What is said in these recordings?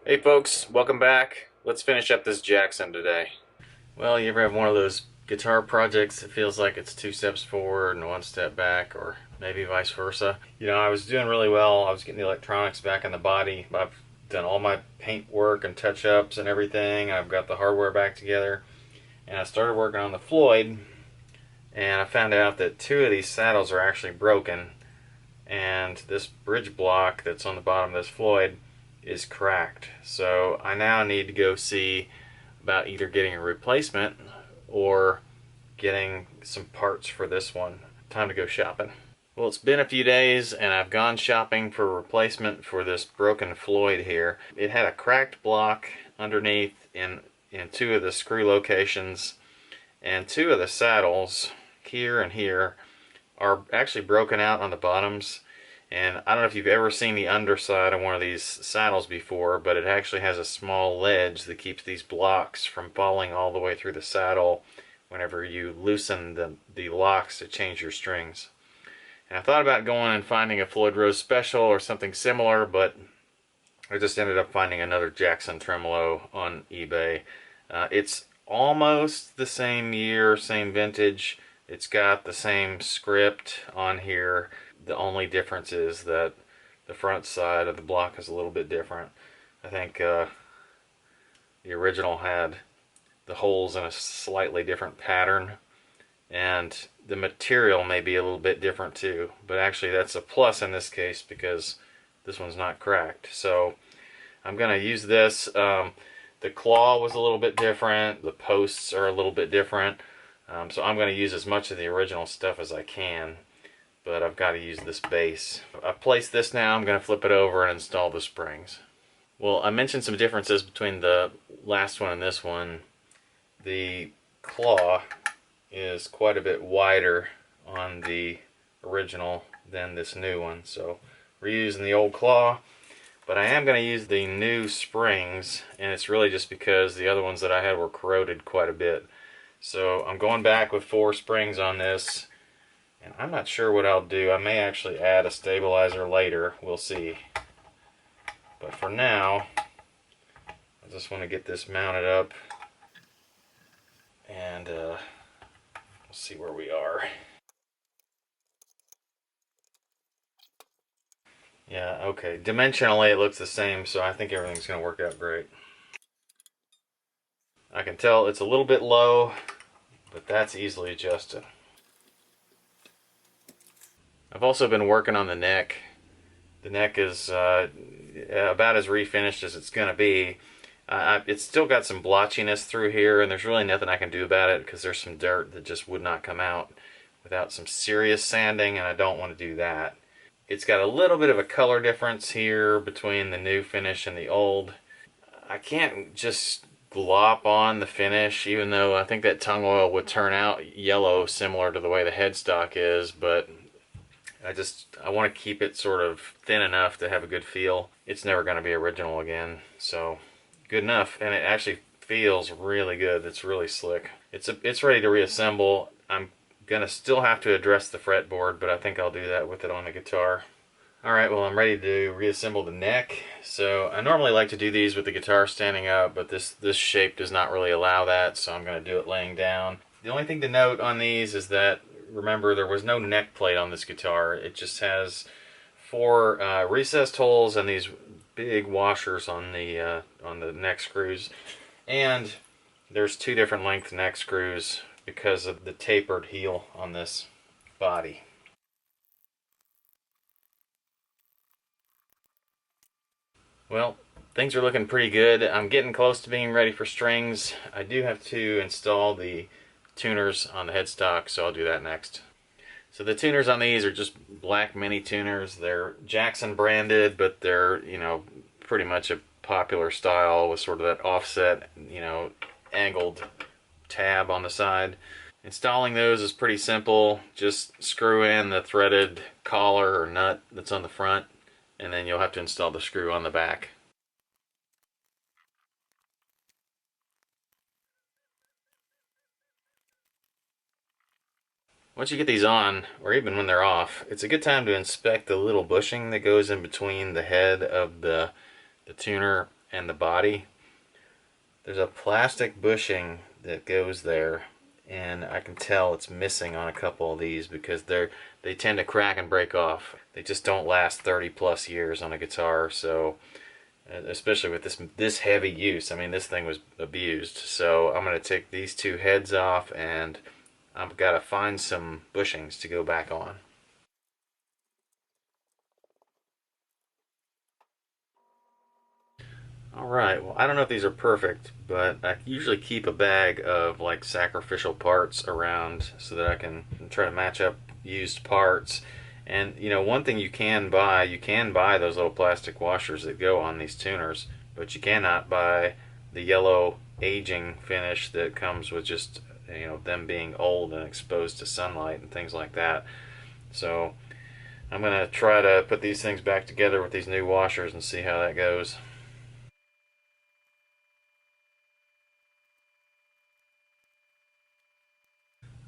Hey folks, welcome back. Let's finish up this Jackson today. Well, you ever have one of those guitar projects that feels like it's two steps forward and one step back, or maybe vice versa? You know, I was doing really well. I was getting the electronics back in the body. I've done all my paint work and touch-ups and everything. I've got the hardware back together. And I started working on the Floyd, and I found out that two of these saddles are actually broken. And this bridge block that's on the bottom of this Floyd is cracked. So I now need to go see about either getting a replacement or getting some parts for this one. Time to go shopping. Well, it's been a few days and I've gone shopping for a replacement for this broken Floyd here. It had a cracked block underneath in two of the screw locations, and two of the saddles here and here are actually broken out on the bottoms. And I don't know if you've ever seen the underside of one of these saddles before, but it actually has a small ledge that keeps these blocks from falling all the way through the saddle whenever you loosen the locks to change your strings. And I thought about going and finding a Floyd Rose Special or something similar, but I just ended up finding another Jackson Tremolo on eBay. It's almost the same year, same vintage. It's got the same script on here. The only difference is that the front side of the block is a little bit different. I think the original had the holes in a slightly different pattern, and the material may be a little bit different too, but actually that's a plus in this case because this one's not cracked. So I'm going to use this. The claw was a little bit different, the posts are a little bit different, so I'm going to use as much of the original stuff as I can, but I've got to use this base. I've placed this now. I'm going to flip it over and install the springs. Well, I mentioned some differences between the last one and this one. The claw is quite a bit wider on the original than this new one, so we're using the old claw, but I am going to use the new springs, and it's really just because the other ones that I had were corroded quite a bit. So I'm going back with 4 springs on this, and I'm not sure what I'll do. I may actually add a stabilizer later, we'll see. But for now, I just want to get this mounted up, and we'll see where we are. Yeah, okay. Dimensionally it looks the same, so I think everything's going to work out great. I can tell it's a little bit low, but that's easily adjusted. I've also been working on the neck. The neck is about as refinished as it's going to be. It's still got some blotchiness through here, and there's really nothing I can do about it because there's some dirt that just would not come out without some serious sanding, and I don't want to do that. It's got a little bit of a color difference here between the new finish and the old. I can't just glop on the finish, even though I think that tongue oil would turn out yellow similar to the way the headstock is, but I want to keep it sort of thin enough to have a good feel. It's never going to be original again, so good enough. And it actually feels really good. It's really slick. It's ready to reassemble. I'm gonna still have to address the fretboard, but I think I'll do that with it on the guitar. Alright, well, I'm ready to reassemble the neck. So I normally like to do these with the guitar standing up, but this shape does not really allow that, so I'm going to do it laying down. The only thing to note on these is that, remember, there was no neck plate on this guitar. It just has 4 recessed holes and these big washers on the neck screws. And there's 2 different length neck screws because of the tapered heel on this body. Well, things are looking pretty good. I'm getting close to being ready for strings. I do have to install the tuners on the headstock, so I'll do that next. So the tuners on these are just black mini tuners. They're Jackson branded, but they're, you know, pretty much a popular style with sort of that offset, you know, angled tab on the side. Installing those is pretty simple. Just screw in the threaded collar or nut that's on the front, and then you'll have to install the screw on the back. Once you get these on, or even when they're off, it's a good time to inspect the little bushing that goes in between the head of the tuner and the body, there's a plastic bushing that goes there, and I can tell it's missing on a couple of these because they tend to crack and break off. They just don't last 30 plus years on a guitar, so especially with this heavy use. I mean, this thing was abused. So I'm going to take these two heads off, and I've got to find some bushings to go back on. Alright, well, I don't know if these are perfect, but I usually keep a bag of like sacrificial parts around so that I can try to match up used parts. And you know, one thing you can buy those little plastic washers that go on these tuners, but you cannot buy the yellow aging finish that comes with just, you know, them being old and exposed to sunlight and things like that. So I'm going to try to put these things back together with these new washers and see how that goes.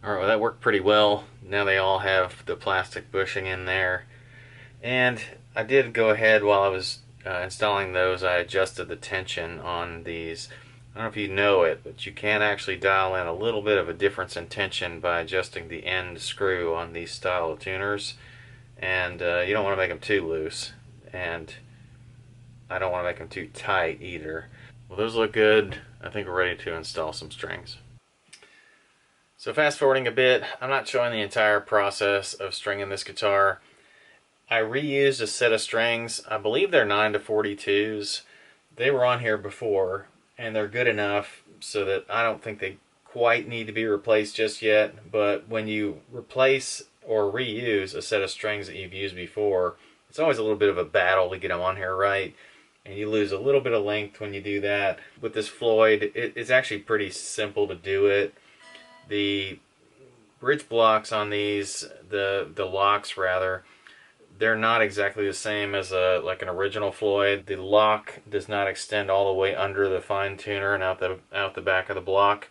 Alright, well, that worked pretty well. Now they all have the plastic bushing in there. And I did go ahead while I was installing those, I adjusted the tension on these. I don't know if you know it, but you can actually dial in a little bit of a difference in tension by adjusting the end screw on these style of tuners. And you don't want to make them too loose. And I don't want to make them too tight either. Well, those look good. I think we're ready to install some strings. So fast forwarding a bit, I'm not showing the entire process of stringing this guitar. I reused a set of strings. I believe they're 9 to 42s. They were on here before, and they're good enough so that I don't think they quite need to be replaced just yet. But when you replace or reuse a set of strings that you've used before, it's always a little bit of a battle to get them on here right. And you lose a little bit of length when you do that. With this Floyd, it's actually pretty simple to do it. The bridge blocks on these, the locks rather, they're not exactly the same as like an original Floyd. The lock does not extend all the way under the fine tuner and out the back of the block.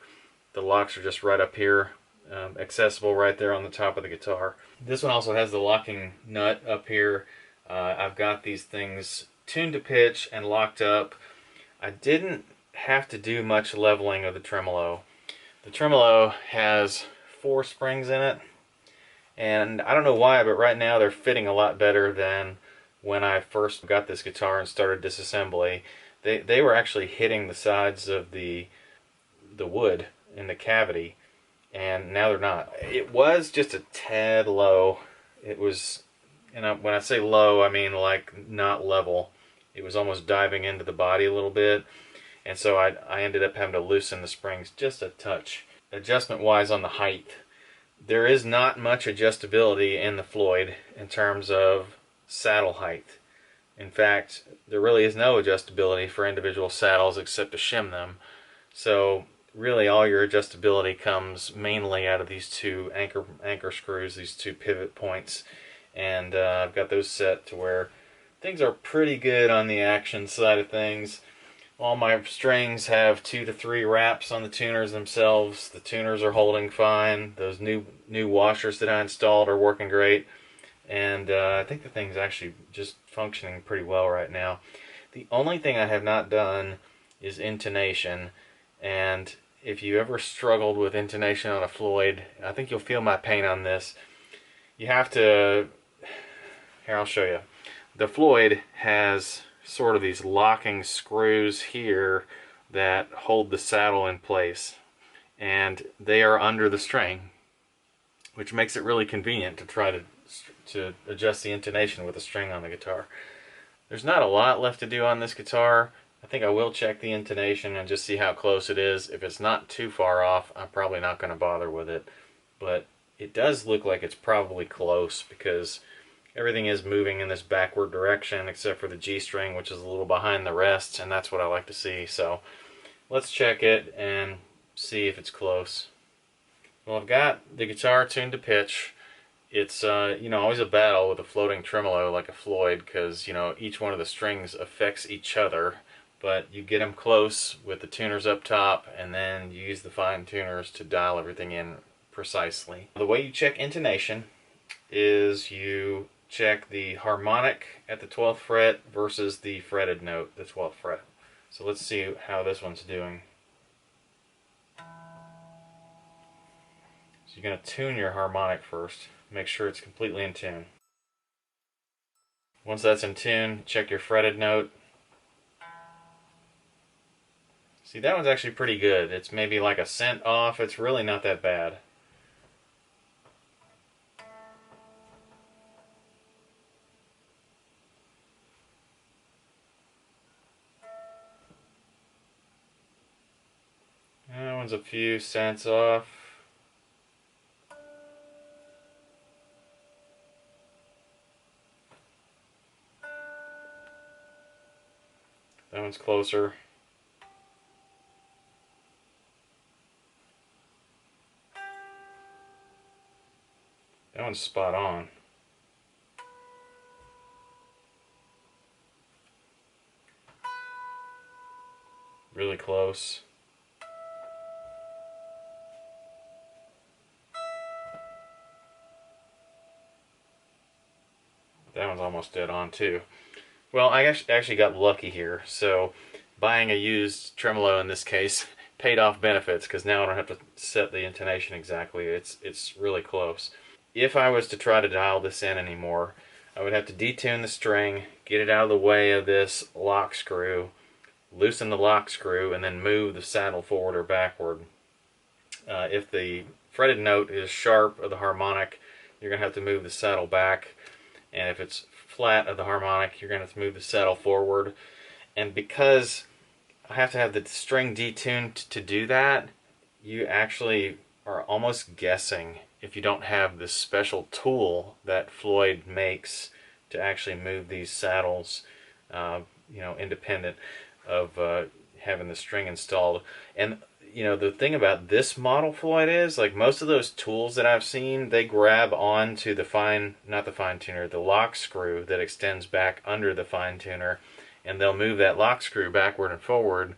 The locks are just right up here, accessible right there on the top of the guitar. This one also has the locking nut up here. I've got these things tuned to pitch and locked up. I didn't have to do much leveling of the tremolo. The tremolo has 4 springs in it, and I don't know why, but right now they're fitting a lot better than when I first got this guitar and started disassembly. They were actually hitting the sides of the wood in the cavity, and now they're not. It was just a tad low. It was, and when I say low, I mean like not level. It was almost diving into the body a little bit. And so I ended up having to loosen the springs just a touch. Adjustment-wise on the height, there is not much adjustability in the Floyd in terms of saddle height. In fact, there really is no adjustability for individual saddles except to shim them. So really all your adjustability comes mainly out of these two anchor screws, these two pivot points. And I've got those set to where things are pretty good on the action side of things. All my strings have 2 to 3 wraps on the tuners themselves. The tuners are holding fine. Those new washers that I installed are working great. And I think the thing's actually just functioning pretty well right now. The only thing I have not done is intonation. And if you ever struggled with intonation on a Floyd, I think you'll feel my pain on this. You have to... Here, I'll show you. The Floyd has sort of these locking screws here that hold the saddle in place, and they are under the string, which makes it really convenient to try to adjust the intonation with a string on the guitar. There's not a lot left to do on this guitar. I think I will check the intonation and just see how close it is. If it's not too far off, I'm probably not going to bother with it, but it does look like it's probably close because everything is moving in this backward direction except for the G string, which is a little behind the rest, and that's what I like to see. So let's check it and see if it's close. Well, I've got the guitar tuned to pitch. It's you know, always a battle with a floating tremolo like a Floyd because, you know, each one of the strings affects each other, but you get them close with the tuners up top, and then you use the fine tuners to dial everything in precisely. The way you check intonation is you check the harmonic at the 12th fret versus the fretted note, the 12th fret. So let's see how this one's doing. So you're going to tune your harmonic first. Make sure it's completely in tune. Once that's in tune, check your fretted note. See, that one's actually pretty good. It's maybe like a cent off. It's really not that bad. That one's a few cents off. That one's closer. That one's spot on. Really close. That one's almost dead on too. Well, I actually got lucky here. So buying a used tremolo in this case paid off benefits, because now I don't have to set the intonation exactly. It's really close. If I was to try to dial this in anymore, I would have to detune the string, get it out of the way of this lock screw, loosen the lock screw, and then move the saddle forward or backward. If the fretted note is sharp of the harmonic, you're going to have to move the saddle back. And if it's flat of the harmonic, you're going to have to move the saddle forward. And because I have to have the string detuned to do that, you actually are almost guessing if you don't have this special tool that Floyd makes to actually move these saddles, independent of having the string installed. And the thing about this model Floyd is, like most of those tools that I've seen, they grab onto the lock screw that extends back under the fine tuner, and they'll move that lock screw backward and forward.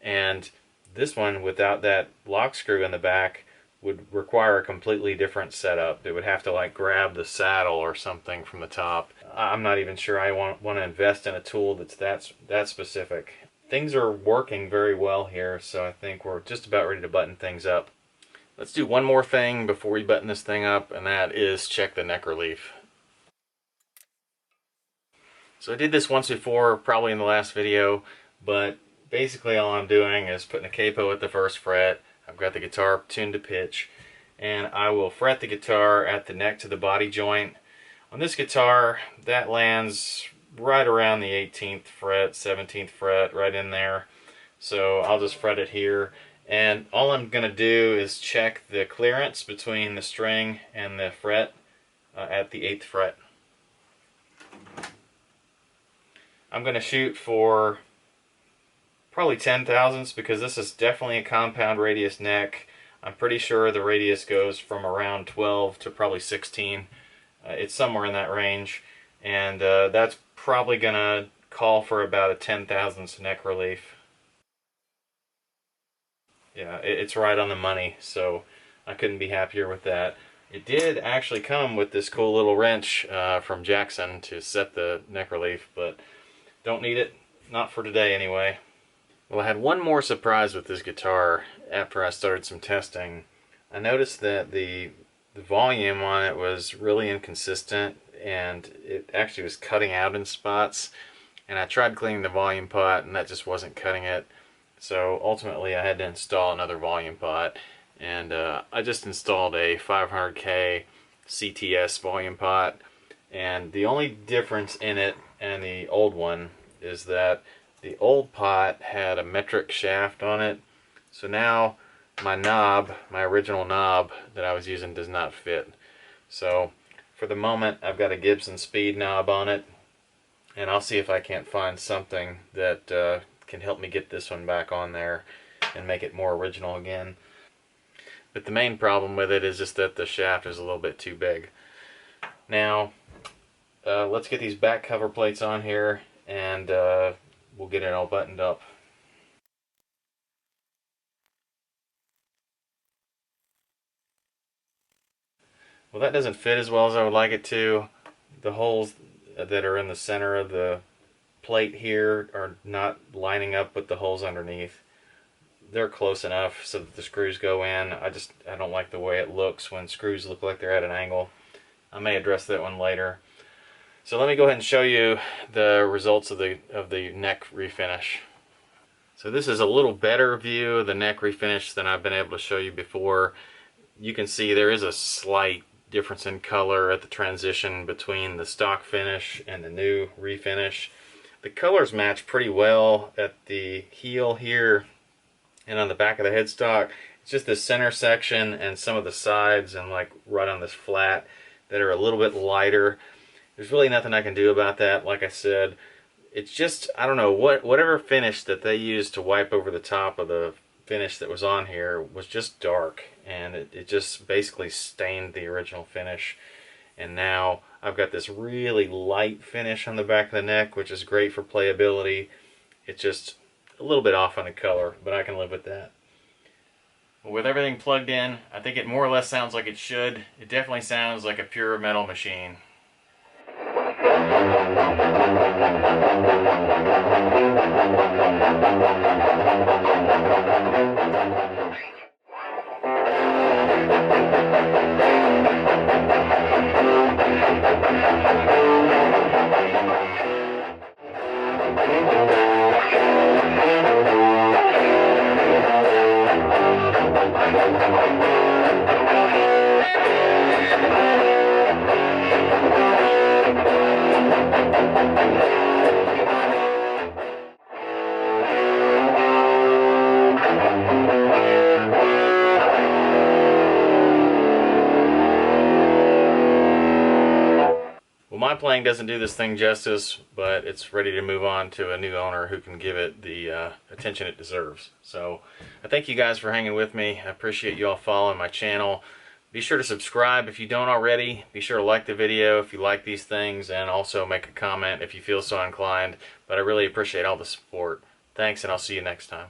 And this one, without that lock screw in the back, would require a completely different setup. It would have to like grab the saddle or something from the top. I'm not even sure I want to invest in a tool that's that specific. Things are working very well here, so I think we're just about ready to button things up. Let's do one more thing before we button this thing up, and that is check the neck relief. So I did this once before, probably in the last video, but basically all I'm doing is putting a capo at the first fret. I've got the guitar tuned to pitch, and I will fret the guitar at the neck to the body joint. On this guitar, that lands right around the 18th fret, 17th fret, right in there. So I'll just fret it here. And all I'm going to do is check the clearance between the string and the fret at the 8th fret. I'm going to shoot for probably 10 thousandths, because this is definitely a compound radius neck. I'm pretty sure the radius goes from around 12 to probably 16. It's somewhere in that range, and that's probably going to call for about a 10 thousandths neck relief. Yeah, it's right on the money, so I couldn't be happier with that. It did actually come with this cool little wrench from Jackson to set the neck relief, but don't need it, not for today anyway. Well, I had one more surprise with this guitar after I started some testing. I noticed that the volume on it was really inconsistent, and it actually was cutting out in spots. And I tried cleaning the volume pot, and that just wasn't cutting it. So ultimately I had to install another volume pot, and I just installed a 500K CTS volume pot. And the only difference in it and the old one is that the old pot had a metric shaft on it. So now my knob, my original knob that I was using, does not fit. So for the moment I've got a Gibson speed knob on it, and I'll see if I can't find something that can help me get this one back on there and make it more original again. But the main problem with it is just that the shaft is a little bit too big. Now let's get these back cover plates on here, and we'll get it all buttoned up. Well, that doesn't fit as well as I would like it to. The holes that are in the center of the plate here are not lining up with the holes underneath. They're close enough so that the screws go in. I don't like the way it looks when screws look like they're at an angle. I may address that one later. So let me go ahead and show you the results of the neck refinish. So this is a little better view of the neck refinish than I've been able to show you before. You can see there is a slight difference in color at the transition between the stock finish and the new refinish. The colors match pretty well at the heel here and on the back of the headstock. It's just the center section and some of the sides and like right on this flat that are a little bit lighter. There's really nothing I can do about that. Like I said, it's just, I don't know, whatever finish that they used to wipe over the top of the finish that was on here was just dark, and it just basically stained the original finish. And now I've got this really light finish on the back of the neck, which is great for playability. It's just a little bit off on the color, but I can live with that. With everything plugged in, I think it more or less sounds like it should. It definitely sounds like a pure metal machine. Well, my playing doesn't do this thing justice, but it's ready to move on to a new owner who can give it the attention it deserves. So I thank you guys for hanging with me. I appreciate you all following my channel. Be sure to subscribe if you don't already. Be sure to like the video if you like these things, and also make a comment if you feel so inclined. But I really appreciate all the support. Thanks, and I'll see you next time.